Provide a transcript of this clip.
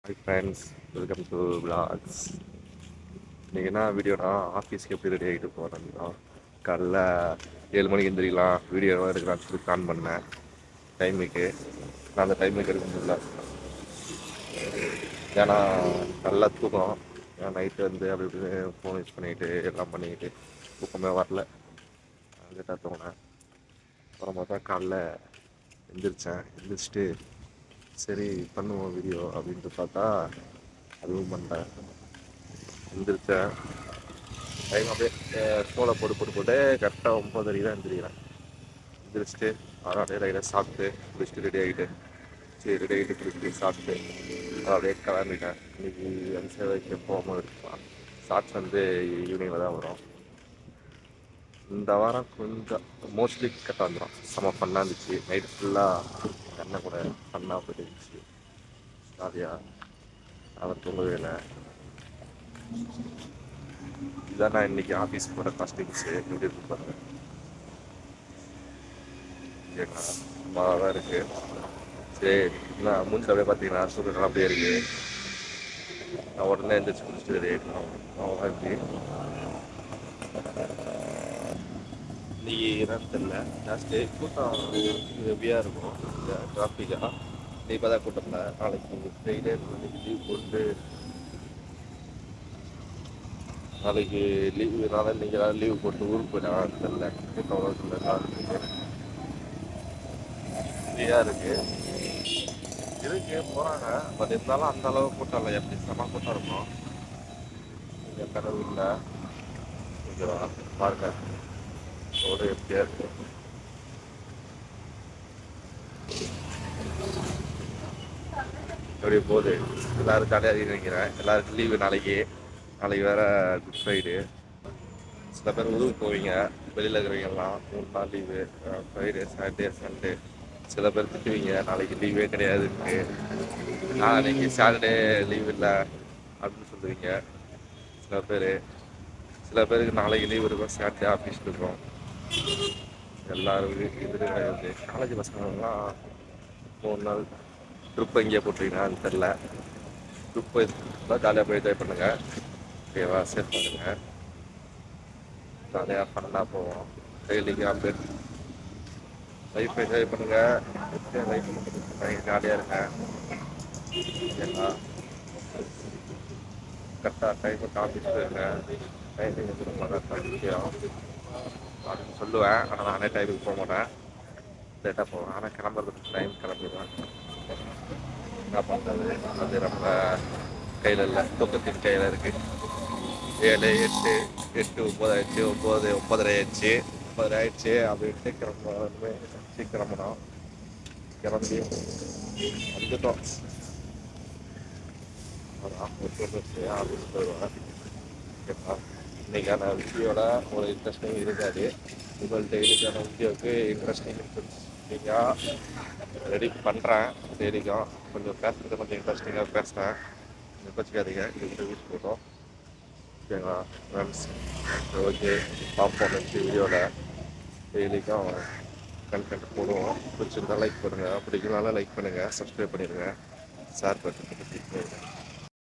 Hi friends, welcome to vlogs. இன்றைக்கி என்ன வீடியோனா, ஆஃபீஸ்க்கு எப்படி ரெடி ஆகிட்டு போகிறேன்னா, காலைல 7 மணிக்கு எந்திரிக்கலாம், வீடியோவாக எடுக்கலாம்னு சொல்லி பிளான் பண்ணேன் டைமுக்கு. நான் அந்த டைமுக்கு எடுக்க முடியல, ஏன்னா நல்லா தூக்கம். ஏன்னா நைட்டு வந்து அப்படி இப்படின்னு ஃபோன் யூஸ் பண்ணிக்கிட்டு எல்லாம் பண்ணிக்கிட்டு தூக்கமே வரல. அதுக்கிட்ட தூங்கினேன். அப்புறமா தான் காலைல எந்திரிச்சிட்டு சரி பண்ணுவோம் வீடியோ அப்படின்ட்டு பார்த்தா அதுவும் பண்ணிட்டேன். எந்திரிச்சேன், டைம் அப்படியே ஸ்லோவில் போட்டு கரெக்டாக 9:30 தான் எந்திரிக்கிறேன். எந்திரிச்சிட்டு அப்படியே ரைடாக சாப்பிட்டு குளிச்சுட்டு ரெடி ஆகிட்டு குளிச்சுட்டு சாப்பிட்டு அப்படியே கிளம்பிட்டேன். இன்றைக்கி அந்த சேவைக்கு போகாமல் இருக்கலாம். ஷார்ட்ஸ் வந்து ஈவினிங்கில் தான் வரும். இந்த வாரம் கொஞ்சம் மோஸ்ட்லி கரெக்டாக வந்துடும். செம்ம ஃபன்னாக இருந்துச்சு. நைட்டு ஃபுல்லாக எண்ணெய் கூட ஃபன்னாக போயிட்டு இருந்துச்சு. ஜாலியாக அவர் தூங்கவே இல்லை. இதான் நான் இன்றைக்கி ஆஃபீஸ் போகிற காஸ்டிங்ஸு எப்படி இருக்கு பாருங்க. கேட்கா சும்மாவாக தான் இருக்குது. சரி, நான் மூஞ்சில் அப்படியே பார்த்தீங்கன்னா சூரியன் அப்படியே இருக்குது. நான் உடனே எந்திரிச்சு குளிச்சுட்டு ரெடி ஆகிட்டோம். அவ்வளோதான் இருக்குது. இன்றைக்கி என்னன்னு தெரில, ஜாஸ்தி கூட்டம் ஹெவியாக இருக்கும். டிராஃபிக்காக இன்றைக்கி இப்போ தான் கூட்டம் இல்லை. நாளைக்கு ஃப்ரைடே நாளைக்கு லீவ் போட்டு நாளைக்கு லீவுனால நீங்கள் ஏதாவது லீவு போட்டு ஊருக்கு போயிட்டாங்கன்னு தெரில. கூட்டம் அவ்வளோ இல்லை, ஃப்ரீயாக இருக்குது போகிறாங்க. பட் இருந்தாலும் அந்த அளவு கூட்டம் இல்லை. எப்படி செம கூட்டம் இருக்கும். எங்கள் கடவுள் இல்லை ஓகேவா, பாருங்க ரோடு எப்படியா இருக்கு. எப்படி போகுது, எல்லோரும் ஜாலியாக நினைக்கிறேன். எல்லாருக்கும் லீவு நாளைக்கு வேறு குட் ஃப்ரைடே. சில பேர் ஊருக்கு போவீங்க, வெளியில் இருக்கிறவங்கெல்லாம் 3 நாள் லீவு, ஃப்ரைடே சாட்டர்டே சண்டே. சில பேர் திட்டுவீங்க நாளைக்கு லீவே கிடையாதுன்ட்டு. நாளைக்கு சாட்டர்டே லீவ் இல்லை அப்படின்னு சொல்லுவீங்க சில பேருக்கு நாளைக்கு லீவ் இருக்கும், சாட்டர்டே ஆஃபீஸ் இருக்கும். எல்லோரும் இது கிடையாது. காலேஜ் பசங்கள்லாம் 3 நாள் ட்ரிப் எங்கேயே போட்டுருக்கீங்கன்னு தெரில. ட்ரிப் தான் ஜாலியாக போய் என்ஜாய் பண்ணுங்கள். ஓகேவா, சேஃப் பண்ணுங்கள். ஜாலியாக ஃபன்னாக போவோம். டெய்லிக்கு அப்டேட் லைஃப் என்ஜாய் பண்ணுங்கள். லைஃப் ஜாலியாக இருங்க. எல்லாம் கரெக்டாக டைமுக்கு ஆஃபீஸ் போயிருங்க. டைமிங் வந்து ரொம்ப முக்கியம் அப்படின்னு சொல்லுவேன். ஆனால் நானே டைமுக்கு போக மாட்டேன், லேட்டாக போவேன். ஆனால் கிளம்புறதுக்கு டைம் கிளம்பிடுவேன். என்ன பண்ணுறது, அது நம்ம கையில் இல்லை, தூக்கத்தின் கையில் இருக்குது. 7, 8, 9 ஆயிடுச்சு, 9:30 ஆயிடுச்சு அப்படின்ட்டு கிளம்புமே சீக்கிரம்பணும். கிளம்பி வந்துட்டோம். ஆஃபீஸ் போயிடுவேன். ஓகேப்பா, இன்றைக்கான வீடியோட ஒரு இன்ட்ரெஸ்டிங் இருக்காது. உங்கள்கிட்ட இதுக்கான வீடியோவுக்கு இன்ட்ரெஸ்டிங் நீங்கள் ரெடி பண்ணுறேன். சரிக்கும் கொஞ்சம் பேசுகிறது கொஞ்சம் இன்ட்ரெஸ்டிங்காக பேசுகிறேன். வச்சுக்காதீங்க, இது வீட்டு போட்டோம். ஓகேங்களா ஃப்ரெண்ட்ஸ், ஓகே பார்ப்போம் நெக்ஸ்ட் வீடியோவில். டெய்லிக்கும் கண்டென்ட் போடுவோம். பிடிச்சிருந்தா லைக் பண்ணுங்கள், பிடிக்கனால லைக் பண்ணுங்கள், சப்ஸ்கிரைப் பண்ணிடுங்க, ஷேர் பண்ணுங்கள்.